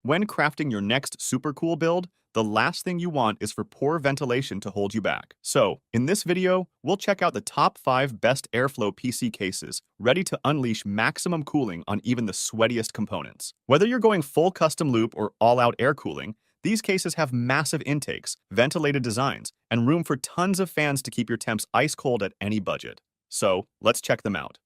When crafting your next super cool build, the last thing you want is for poor ventilation to hold you back. So, in this video, we'll check out the top 5 best airflow PC cases, ready to unleash maximum cooling on even the sweatiest components. Whether you're going full custom loop or all-out air cooling, these cases have massive intakes, ventilated designs, and room for tons of fans to keep your temps ice cold at any budget. So, let's check them out.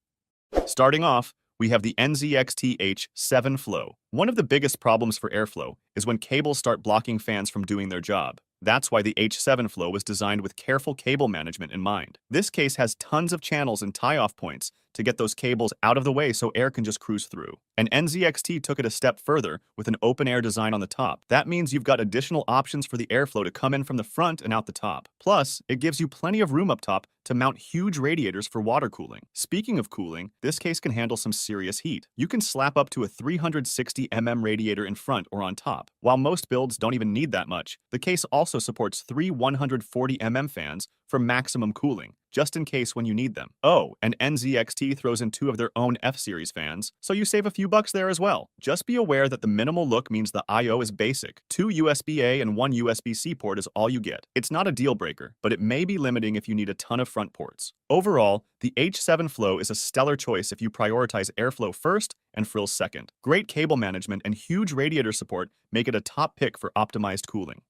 Starting off, we have the NZXT H7 Flow. One of the biggest problems for airflow is when cables start blocking fans from doing their job. That's why the H7 Flow was designed with careful cable management in mind. This case has tons of channels and tie-off points to get those cables out of the way so air can just cruise through. And NZXT took it a step further with an open-air design on the top. That means you've got additional options for the airflow to come in from the front and out the top. Plus, it gives you plenty of room up top to mount huge radiators for water cooling. Speaking of cooling, this case can handle some serious heat. You can slap up to a 360 mm radiator in front or on top. While most builds don't even need that much, the case also supports 3 140 mm fans for maximum cooling, just in case when you need them. Oh, and NZXT throws in 2 of their own F-series fans, so you save a few bucks there as well. Just be aware that the minimal look means the I/O is basic. 2 USB-A and 1 USB-C port is all you get. It's not a deal breaker, but it may be limiting if you need a ton of front ports. Overall, the H7 Flow is a stellar choice if you prioritize airflow first and frills second. Great cable management and huge radiator support make it a top pick for optimized cooling.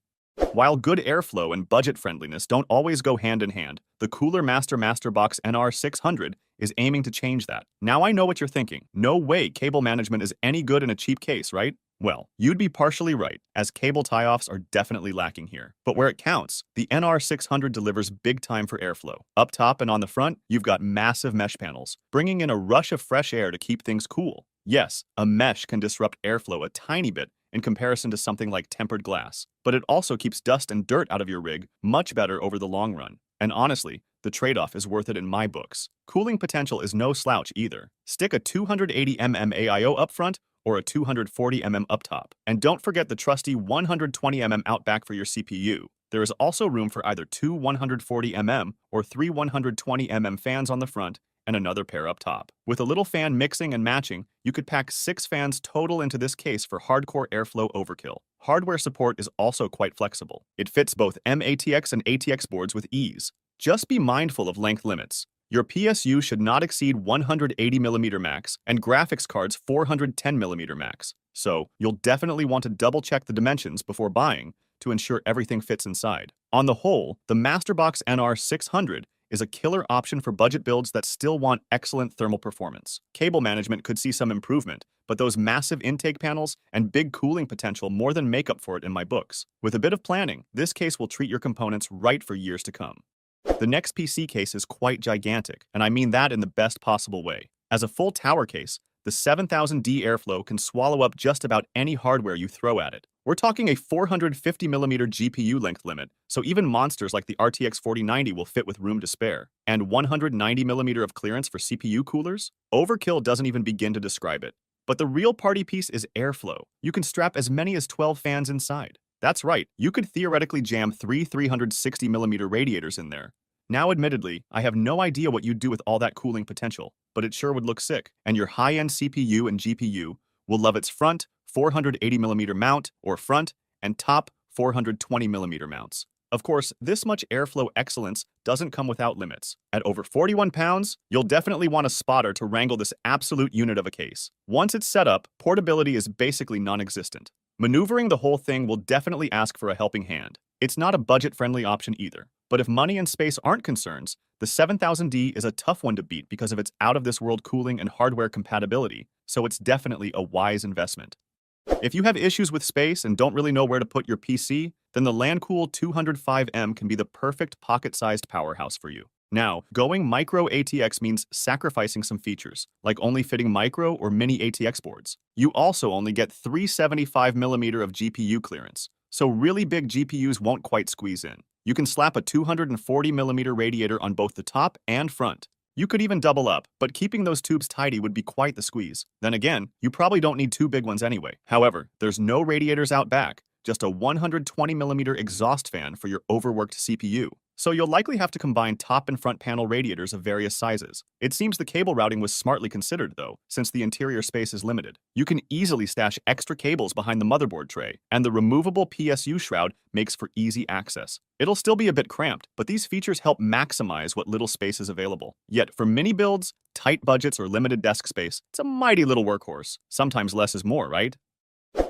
While good airflow and budget friendliness don't always go hand in hand, the Cooler MasterBox NR600 is aiming to change that. Now I know what you're thinking. No way cable management is any good in a cheap case, right? Well, you'd be partially right, as cable tie-offs are definitely lacking here. But where it counts, the NR600 delivers big time for airflow. Up top and on the front, you've got massive mesh panels, bringing in a rush of fresh air to keep things cool. Yes, a mesh can disrupt airflow a tiny bit in comparison to something like tempered glass, but it also keeps dust and dirt out of your rig much better over the long run. And honestly, the trade-off is worth it in my books. Cooling potential is no slouch either. Stick a 280 mm AIO up front or a 240 mm up top. And don't forget the trusty 120 mm out back for your CPU. There is also room for either 2 140 mm or 3 120 mm fans on the front and another pair up top. With a little fan mixing and matching, you could pack 6 fans total into this case for hardcore airflow overkill. Hardware support is also quite flexible. It fits both MATX and ATX boards with ease. Just be mindful of length limits. Your PSU should not exceed 180 mm max and graphics cards 410 mm max. So, you'll definitely want to double check the dimensions before buying to ensure everything fits inside. On the whole, the MasterBox NR600 is a killer option for budget builds that still want excellent thermal performance. Cable management could see some improvement, but those massive intake panels and big cooling potential more than make up for it in my books. With a bit of planning, this case will treat your components right for years to come. The next PC case is quite gigantic, and I mean that in the best possible way. As a full tower case, the 7000D Airflow can swallow up just about any hardware you throw at it. We're talking a 450mm GPU length limit, so even monsters like the RTX 4090 will fit with room to spare. And 190mm of clearance for CPU coolers? Overkill doesn't even begin to describe it. But the real party piece is airflow. You can strap as many as 12 fans inside. That's right, you could theoretically jam 3 360mm radiators in there. Now admittedly, I have no idea what you'd do with all that cooling potential, but it sure would look sick, and your high-end CPU and GPU will love its front 480mm mount or front and top 420mm mounts. Of course, this much airflow excellence doesn't come without limits. At over 41 pounds, you'll definitely want a spotter to wrangle this absolute unit of a case. Once it's set up, portability is basically non-existent. Maneuvering the whole thing will definitely ask for a helping hand. It's not a budget-friendly option either. But if money and space aren't concerns, the 7000D is a tough one to beat because of its out-of-this-world cooling and hardware compatibility, so it's definitely a wise investment. If you have issues with space and don't really know where to put your PC, then the Lancool 205M can be the perfect pocket-sized powerhouse for you. Now, going micro ATX means sacrificing some features, like only fitting micro or mini ATX boards. You also only get 375mm of GPU clearance, so really big GPUs won't quite squeeze in. You can slap a 240mm radiator on both the top and front. You could even double up, but keeping those tubes tidy would be quite the squeeze. Then again, you probably don't need 2 big ones anyway. However, there's no radiators out back, just a 120mm exhaust fan for your overworked CPU. so you'll likely have to combine top and front panel radiators of various sizes. It seems the cable routing was smartly considered, though, since the interior space is limited. You can easily stash extra cables behind the motherboard tray, and the removable PSU shroud makes for easy access. It'll still be a bit cramped, but these features help maximize what little space is available. Yet, for mini builds, tight budgets, or limited desk space, it's a mighty little workhorse. Sometimes less is more, right?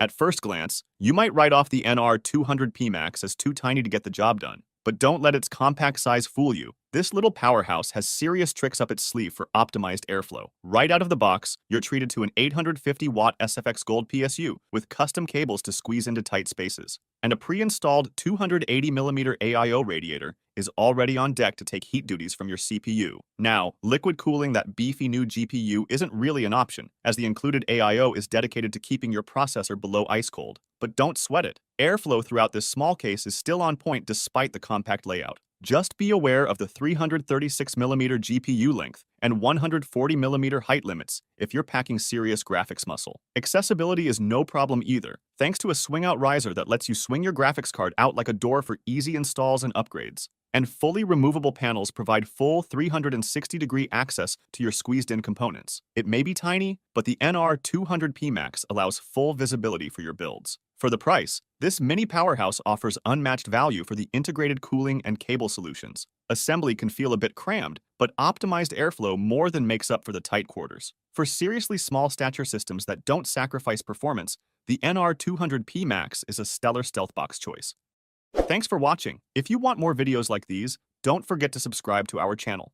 At first glance, you might write off the NR200P Max as too tiny to get the job done. But don't let its compact size fool you. This little powerhouse has serious tricks up its sleeve for optimized airflow. Right out of the box, you're treated to an 850-watt SFX Gold PSU with custom cables to squeeze into tight spaces. And a pre-installed 280mm AIO radiator is already on deck to take heat duties from your CPU. Now, liquid cooling that beefy new GPU isn't really an option, as the included AIO is dedicated to keeping your processor below ice cold. But don't sweat it. Airflow throughout this small case is still on point despite the compact layout. Just be aware of the 336mm GPU length and 140mm height limits if you're packing serious graphics muscle. Accessibility is no problem either, thanks to a swing-out riser that lets you swing your graphics card out like a door for easy installs and upgrades. And fully removable panels provide full 360-degree access to your squeezed-in components. It may be tiny, but the NR200P Max allows full visibility for your builds. For the price, this mini powerhouse offers unmatched value for the integrated cooling and cable solutions. Assembly can feel a bit crammed, but optimized airflow more than makes up for the tight quarters. For seriously small stature systems that don't sacrifice performance, the NR200P Max is a stellar stealth box choice. Thanks for watching. If you want more videos like these, don't forget to subscribe to our channel.